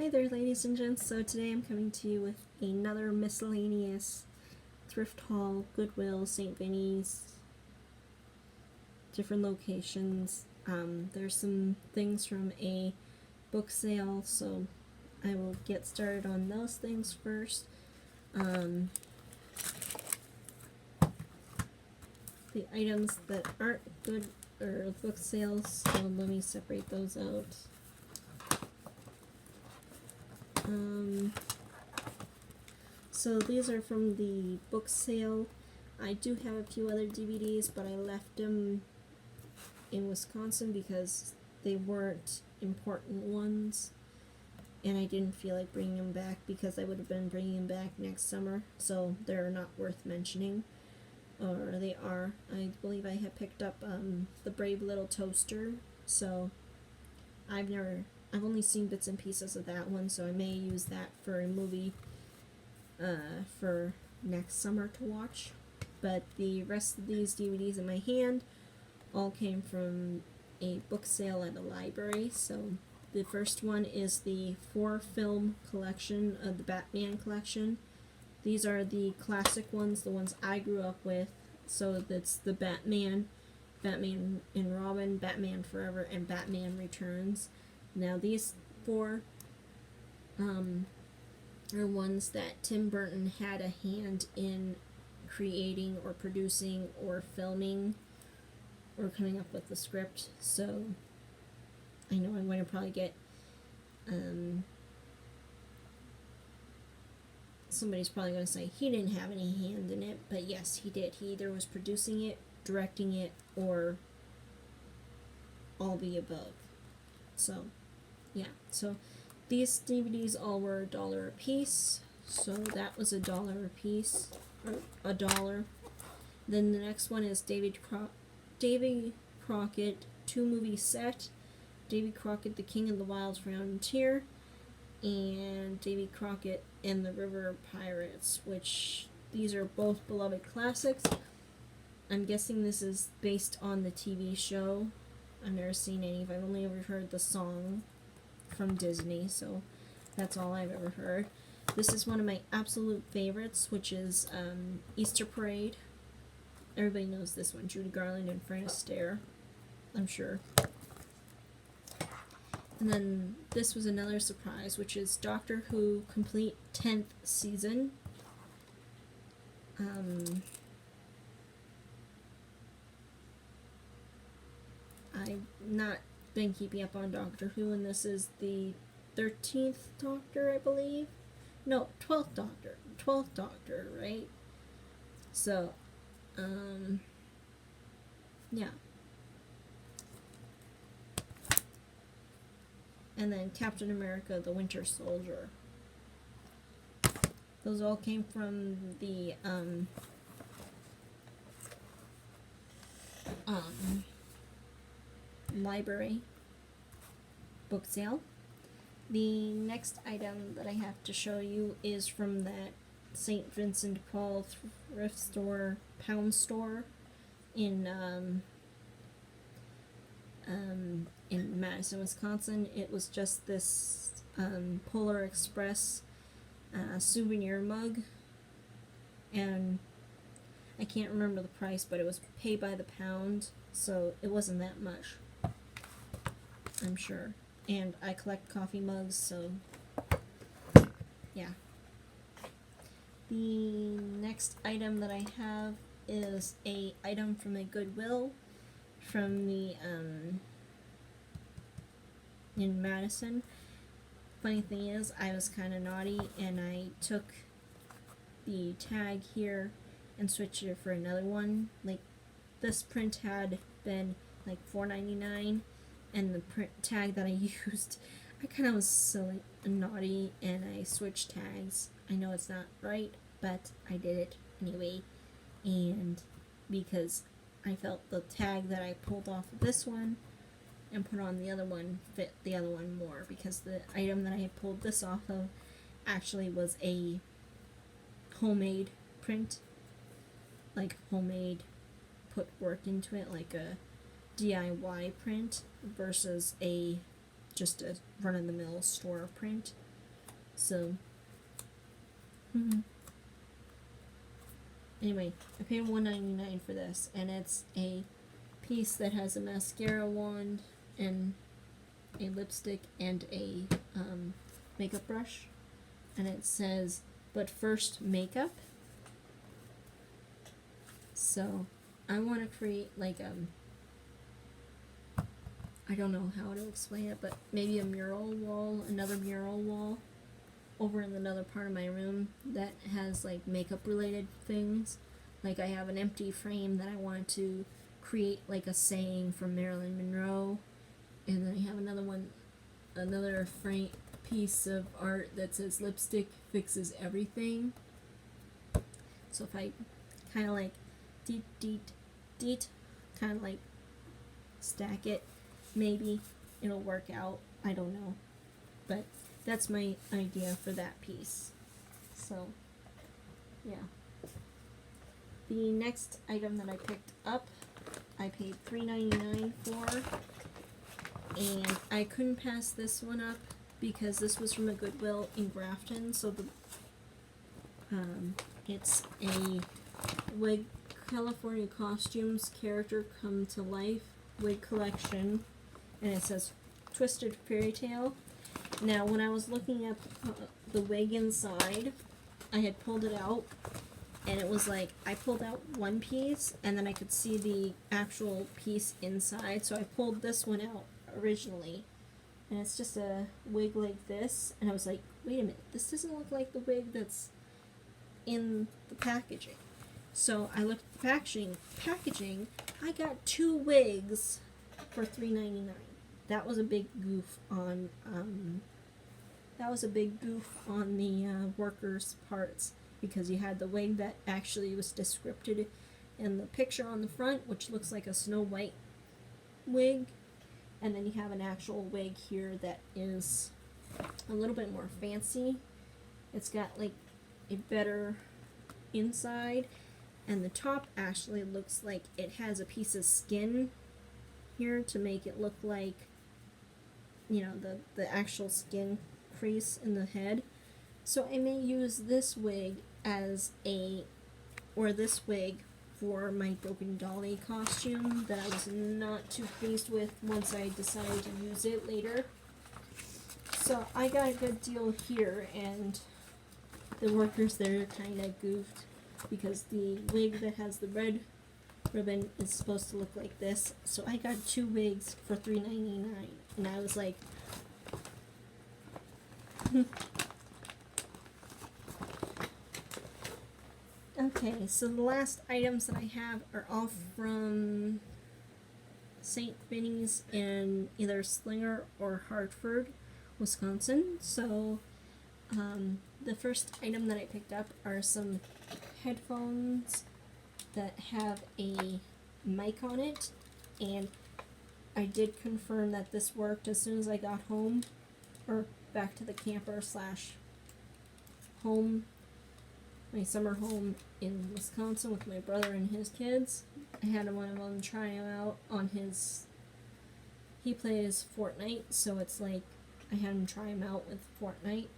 Hi there, ladies and gents. So today I'm coming to you with another miscellaneous thrift haul, Goodwill, St. Vinny's, different locations. There's some things from a book sale, so I will get started on those things first. The items that aren't good or book sales, so let me separate those out. So these are from the book sale. I do have a few other DVDs, but I left them in Wisconsin because they weren't important ones, and I didn't feel like bringing them back because I would have been bringing them back next summer, so they're not worth mentioning. Or they are. I believe I had picked up the Brave Little Toaster, so I've only seen bits and pieces of that one, so I may use that for a movie for next summer to watch. But the rest of these DVDs in my hand all came from a book sale at a library. So the first one is the 4-film collection of the Batman collection. These are the classic ones, the ones I grew up with. So that's the Batman, Batman and Robin, Batman Forever, and Batman Returns. Now these 4 are ones that Tim Burton had a hand in creating or producing or filming or coming up with the script. So I know I'm going to probably get somebody's probably going to say he didn't have any hand in it, but yes, he did. He either was producing it, directing it, or all the above. So yeah, so these DVDs all were $1 a piece, so that was $1 a piece, or $1. Then the next one is Davy Crockett 2-movie set, Davy Crockett the King of the Wild Frontier, and Davy Crockett and the River Pirates, which these are both beloved classics. I'm guessing this is based on the TV show. I've never seen any. I've only ever heard the song from Disney, so that's all I've ever heard. This is one of my absolute favorites, which is Easter Parade. Everybody knows this one, Judy Garland and Fred Astaire, I'm sure. And then this was another surprise, which is Doctor Who Complete 10th Season. I've not been keeping up on Doctor Who, and this is the 13th Doctor, I believe. No, 12th Doctor. 12th Doctor, right? So, yeah. And then Captain America, the Winter Soldier. Those all came from the, library book sale. The next item that I have to show you is from that St. Vincent de Paul thrift store, pound store in Madison, Wisconsin. It was just this Polar Express souvenir mug, and I can't remember the price, but it was pay by the pound, so it wasn't that much, I'm sure. And I collect coffee mugs, so yeah. The next item that I have is a item from a Goodwill from the in Madison. Funny thing is, I was kind of naughty and I took the tag here and switched it for another one. Like, this print had been like $4.99, and the print tag that I used, I kind of was silly and naughty, and I switched tags. I know it's not right, but I did it anyway, and because I felt the tag that I pulled off of this one and put on the other one fit the other one more, because the item that I had pulled this off of actually was a homemade print, like homemade, put work into it, like a DIY print versus just a run-of-the-mill store print. So, anyway, I paid $1.99 for this, and it's a piece that has a mascara wand and a lipstick and a makeup brush, and it says, "But first, makeup." So, I want to create like I don't know how to explain it, but maybe a mural wall, another mural wall over in another part of my room that has like makeup related things. Like I have an empty frame that I wanted to create like a saying from Marilyn Monroe, and then I have another frame piece of art that says "Lipstick fixes everything." So if I kind of like deet, kind of like stack it, maybe it'll work out. I don't know, but that's my idea for that piece. So, yeah. The next item that I picked up, I paid $3.99 for, and I couldn't pass this one up because this was from a Goodwill in Grafton. So it's a wig California Costumes Character Come to Life wig collection, and it says Twisted Fairy Tale. Now, when I was looking at the wig inside, I had pulled it out, and it was like, I pulled out one piece, and then I could see the actual piece inside, so I pulled this one out originally, and it's just a wig like this, and I was like, wait a minute, this doesn't look like the wig that's in the packaging. So I looked at the packaging, I got 2 wigs for $3.99. That was a big goof on the workers' parts, because you had the wig that actually was descripted in the picture on the front, which looks like a Snow White wig, and then you have an actual wig here that is a little bit more fancy. It's got like a better inside, and the top actually looks like it has a piece of skin here to make it look like, you know, the actual skin crease in the head. So I may use this wig this wig for my Broken Dolly costume that I was not too pleased with once I decided to use it later. So I got a good deal here, and the workers there kind of goofed, because the wig that has the red ribbon is supposed to look like this. So I got 2 wigs for $3.99, and I was like, okay, so the last items that I have are all from St. Vinny's in either Slinger or Hartford, Wisconsin. So the first item that I picked up are some headphones that have a mic on it, and I did confirm that this worked as soon as I got home, or back to the camper / home, my summer home in Wisconsin with my brother and his kids. I had one of them try him out on he plays Fortnite, so it's like I had him try him out with Fortnite.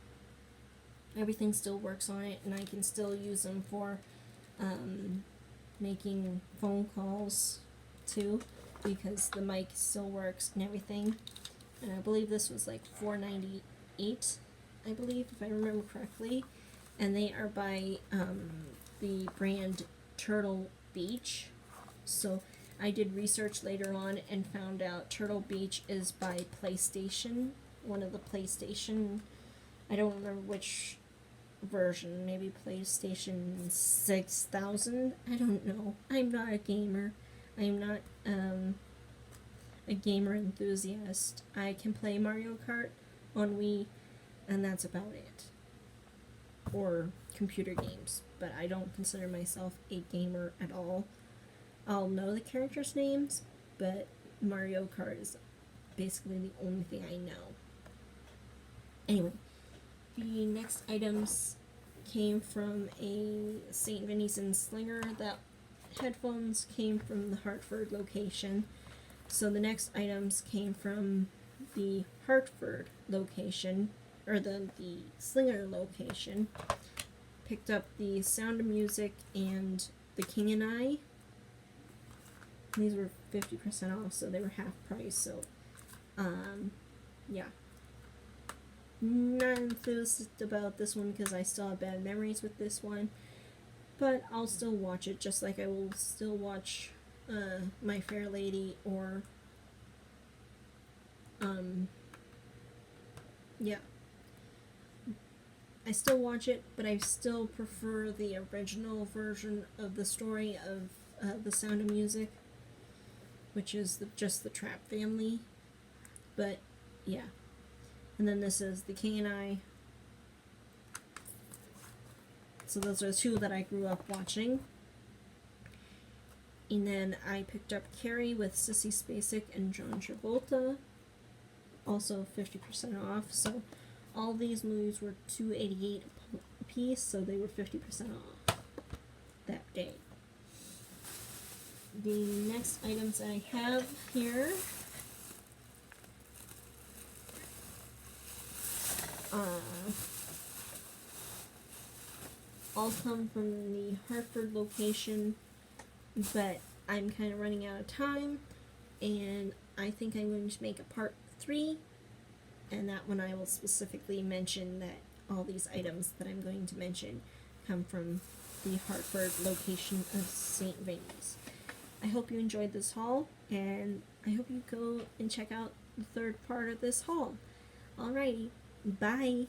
Everything still works on it, and I can still use them for making phone calls too, because the mic still works and everything. And I believe this was like $4.98, I believe, if I remember correctly. And they are by the brand Turtle Beach. So I did research later on and found out Turtle Beach is by PlayStation, one of the PlayStation, I don't remember which version, maybe PlayStation 6000, I don't know. I'm not a gamer. I'm not a gamer enthusiast. I can play Mario Kart on Wii, and that's about it. Or computer games, but I don't consider myself a gamer at all. I'll know the characters' names, but Mario Kart is basically the only thing I know. Anyway, the next items came from a St. Vinny's and Slinger. That headphones came from the Hartford location. So the next items came from the Hartford location, or the Slinger location. Picked up the Sound of Music and the King and I. These were 50% off, so they were half price, so, yeah. Not enthused about this one because I still have bad memories with this one, but I'll still watch it, just like I will still watch, My Fair Lady, or, yeah. I still watch it, but I still prefer the original version of the story of The Sound of Music, which is just the Trap family. But, yeah. And then this is The King and I. So those are the two that I grew up watching. And then I picked up Carrie with Sissy Spacek and John Travolta. Also 50% off. So all these movies were $2.88 a piece, so they were 50% off that day. The next items I have here all come from the Hartford location, but I'm kind of running out of time, and I think I'm going to make a part 3, and that one I will specifically mention that all these items that I'm going to mention come from the Hartford location of St. Vannie's. I hope you enjoyed this haul, and I hope you go and check out the third part of this haul. Alrighty, bye!